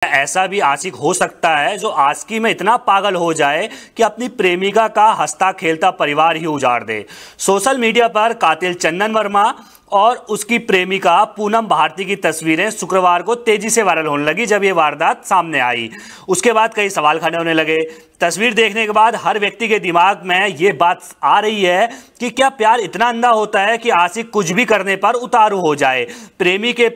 ऐसा भी आशिक हो सकता है जो आशिकी में इतना पागल हो जाए कि अपनी प्रेमिका का हंसता खेलता परिवार ही उजाड़ दे। सोशल मीडिया पर कातिल चंदन वर्मा और उसकी प्रेमिका पूनम भारती की तस्वीरें शुक्रवार को तेजी से वायरल होने लगी। जब ये वारदात सामने आई उसके बाद कई सवाल खड़े होने लगे। तस्वीर देखने के बाद हर व्यक्ति के दिमाग में ये बात आ रही है कि क्या प्यार इतना अंधा होता है कि आशिक कुछ भी करने पर उतारू हो जाए। प्रेमी के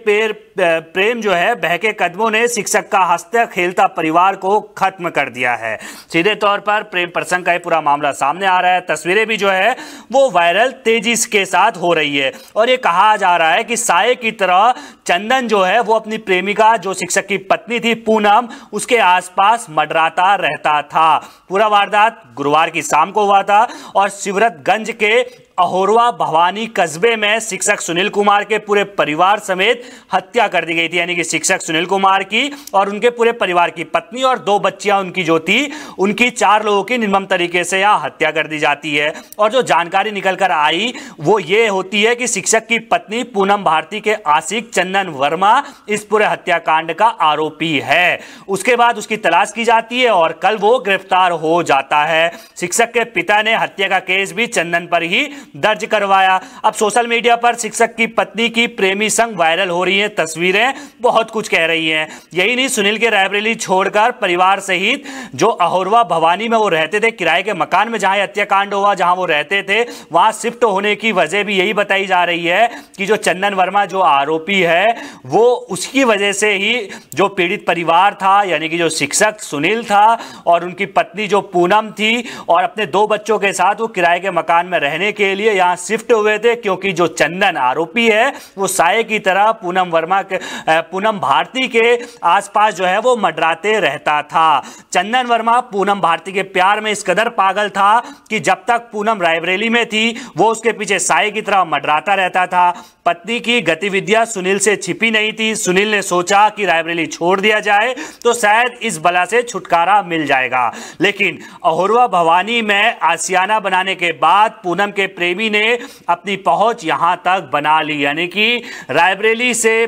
प्रेम जो है बहके कदमों ने शिक्षक का हंसता खेलता परिवार को खत्म कर दिया है। सीधे तौर पर प्रेम प्रसंग का ये पूरा मामला सामने आ रहा है। तस्वीरें भी जो है वो वायरल तेजी के साथ हो रही है और ये कहा जा रहा है कि साये की तरह चंदन जो है वो अपनी प्रेमिका जो शिक्षक की पत्नी थी पूनम उसके आसपास मंडराता रहता था। पूरा वारदात गुरुवार की शाम को हुआ था और शिवरतगंज के अहोरवा भवानी कस्बे में शिक्षक सुनील कुमार के पूरे परिवार समेत हत्या कर दी गई थी। यानी कि शिक्षक सुनील कुमार की और उनके पूरे परिवार की पत्नी और 2 बच्चियां उनकी जो थी उनकी 4 लोगों की निर्मम तरीके से यहां हत्या कर दी जाती है। और जो जानकारी निकल कर आई वो ये होती है कि शिक्षक की पत्नी पूनम भारती के आशिक चंदन वर्मा इस पूरे हत्याकांड का आरोपी है। उसके बाद उसकी तलाश की जाती है और कल वो गिरफ्तार हो जाता है। शिक्षक के पिता ने हत्या का केस भी चंदन पर ही दर्ज करवाया। अब सोशल मीडिया पर शिक्षक की पत्नी की प्रेमी संग वायरल हो रही हैं तस्वीरें बहुत कुछ कह रही हैं। यही नहीं, सुनील के रायबरेली छोड़कर परिवार सहित जो अहोरवा भवानी में वो रहते थे किराए के मकान में जहां हत्याकांड हुआ जहां वो रहते थे वहां शिफ्ट होने की वजह भी यही बताई जा रही है कि जो चंदन वर्मा जो आरोपी है वो उसकी वजह से ही जो पीड़ित परिवार था यानी कि जो शिक्षक सुनील था और उनकी पत्नी जो पूनम थी और अपने 2 बच्चों के साथ वो किराए के मकान में रहने के लिए यहां शिफ्ट हुए थे, क्योंकि जो चंदन आरोपी है वो साये की तरह पूनम भारती के आसपास जो है वो मंडराते रहता था। चंदन वर्मा पूनम भारती के प्यार में इस कदर पागल था कि जब तक पूनम रायबरेली में थी वो उसके पीछे साये की तरह मंडराता रहता था। पत्नी की गतिविधियां सुनील से छिपी नहीं थी। सुनील ने सोचा कि रायबरेली छोड़ दिया जाए तो शायद इस बला से छुटकारा मिल जाएगा, लेकिन अहोरवा भवानी में आशियाना बनाने के बाद पूनम के प्रेमी ने अपनी पहुंच यहां तक बना ली। यानी कि रायबरेली से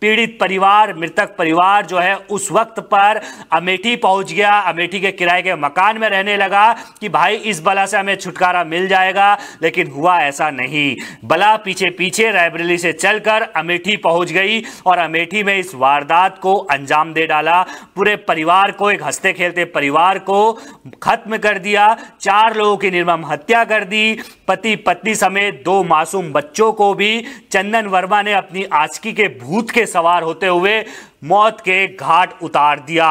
पीड़ित परिवार मृतक परिवार जो है उस वक्त पर अमेठी पहुंच गया। अमेठी के किराए के मकान में रहने लगा कि भाई इस बला से हमें छुटकारा मिल जाएगा, लेकिन हुआ ऐसा नहीं। बला पीछे पीछे रायबरेली से चलकर अमेठी पहुंच गई और अमेठी में इस वारदात को अंजाम दे डाला। पूरे परिवार को, एक हंसते खेलते परिवार को खत्म कर दिया। 4 लोगों की निर्मम हत्या कर दी। पति पत्नी समेत 2 मासूम बच्चों को भी चंदन वर्मा ने अपनी आशिकी के भूत के सवार होते हुए मौत के घाट उतार दिया।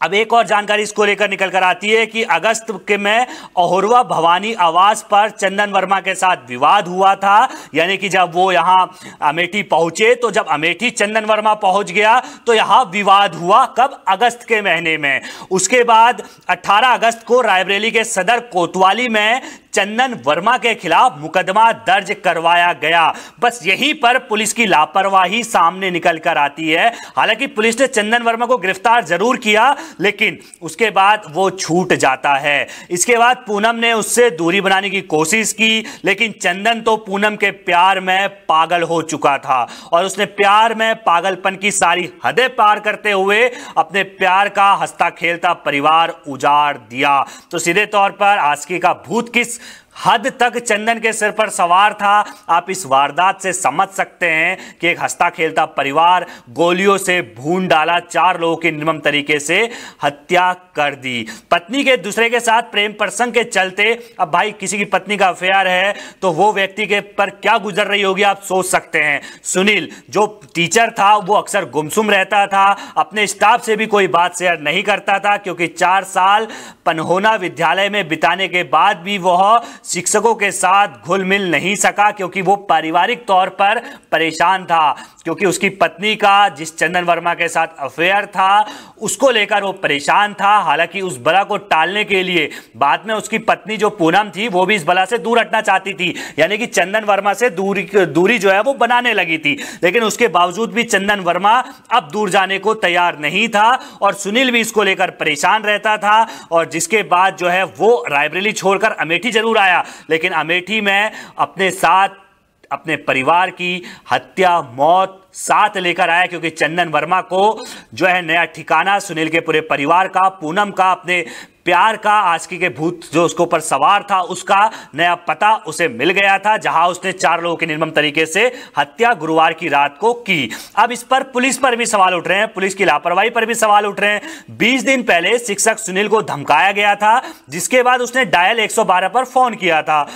अब एक और जानकारी इसको लेकर निकल कर आती है कि अगस्त के में अहोरवा भवानी आवास पर चंदन वर्मा के साथ विवाद हुआ था। यानी कि जब वो यहां अमेठी पहुंचे तो जब अमेठी चंदन वर्मा पहुंच गया तो यहां विवाद हुआ। कब? अगस्त के महीने में। उसके बाद 18 अगस्त को रायबरेली के सदर कोतवाली में चंदन वर्मा के खिलाफ मुकदमा दर्ज करवाया गया। बस यहीं पर पुलिस की लापरवाही सामने निकल कर आती है। हालांकि पुलिस ने चंदन वर्मा को गिरफ्तार जरूर किया, लेकिन उसके बाद वो छूट जाता है। इसके बाद पूनम ने उससे दूरी बनाने की कोशिश की, लेकिन चंदन तो पूनम के प्यार में पागल हो चुका था और उसने प्यार में पागलपन की सारी हदें पार करते हुए अपने प्यार का हंसता खेलता परिवार उजाड़ दिया। तो सीधे तौर पर आशिकी का भूत किस हद तक चंदन के सिर पर सवार था आप इस वारदात से समझ सकते हैं कि एक हंसता खेलता परिवार गोलियों से भून डाला, 4 लोगों की निर्मम तरीके से हत्या कर दी। पत्नी के दूसरे के साथ प्रेम प्रसंग के चलते, अब भाई किसी की पत्नी का अफेयर है तो वो व्यक्ति के पर क्या गुजर रही होगी आप सोच सकते हैं। सुनील जो टीचर था वो अक्सर गुमसुम रहता था, अपने स्टाफ से भी कोई बात शेयर नहीं करता था, क्योंकि 4 साल पनहोना विद्यालय में बिताने के बाद भी वह शिक्षकों के साथ घुल मिल नहीं सका, क्योंकि वो पारिवारिक तौर पर परेशान था, क्योंकि उसकी पत्नी का जिस चंदन वर्मा के साथ अफेयर था उसको लेकर वो परेशान था। हालांकि उस बला को टालने के लिए बाद में उसकी पत्नी जो पूनम थी वो भी इस बला से दूर हटना चाहती थी, यानी कि चंदन वर्मा से दूरी जो है वो बनाने लगी थी, लेकिन उसके बावजूद भी चंदन वर्मा अब दूर जाने को तैयार नहीं था और सुनील भी इसको लेकर परेशान रहता था। और जिसके बाद जो है वो रायबरेली छोड़कर अमेठी जरूर आया, लेकिन अमेठी में अपने साथ अपने परिवार की हत्या मौत साथ लेकर आया, क्योंकि चंदन वर्मा को जो है नया ठिकाना सुनील के पूरे परिवार का, पूनम का, अपने प्यार का, आशिकी के भूत जो उसके ऊपर सवार था उसका नया पता उसे मिल गया था, जहां उसने 4 लोगों की निर्मम तरीके से हत्या गुरुवार की रात को की। अब इस पर पुलिस पर भी सवाल उठ रहे हैं, पुलिस की लापरवाही पर भी सवाल उठ रहे हैं। 20 दिन पहले शिक्षक सुनील को धमकाया गया था, जिसके बाद उसने डायल 112 पर फोन किया था